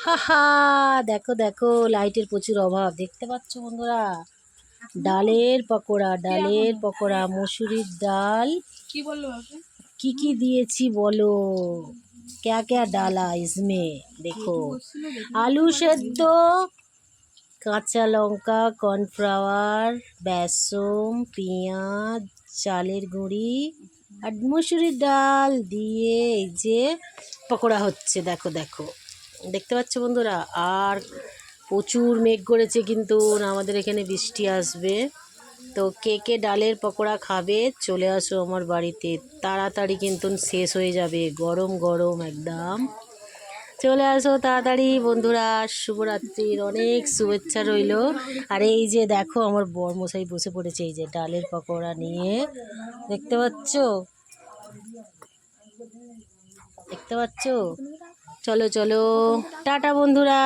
হা হা, দেখো দেখো, লাইটের প্রচুর অভাব, দেখতে পাচ্ছ বন্ধুরা। ডালের পকোড়া, ডালের পকোড়া, মসুরির ডাল। কি বললো আপনি? কি কি দিয়েছি বলো, क्या क्या डाला इसमें देखो। আলু সেদ্ধ, কাঁচা লঙ্কা, কর্নফ্লাওয়ার, বেসন, পেঁয়াজ, চালের গুঁড়ি আর মসুরির ডাল দিয়ে এই যে পকোড়া হচ্ছে। দেখো দেখো, দেখতে পাচ্ছ বন্ধুরা। আর প্রচুর মেঘ করেছে, কিন্তু আমাদের এখানে বৃষ্টি আসবে। তো কে কে ডালের পকোড়া খাবে চলে আসো আমার বাড়িতে, তাড়াতাড়ি কিন্তু শেষ হয়ে যাবে, গরম গরম একদম। চলে আসো তাড়াতাড়ি বন্ধুরা। শুভরাত্রির অনেক শুভেচ্ছা রইলো। আর এই যে দেখো, আমার বরমশাই বসে পড়েছে এই যে ডালের পকোড়া নিয়ে, দেখতে পাচ্ছ, দেখতে পাচ্ছ। চলো চলো, টাটা বন্ধুরা।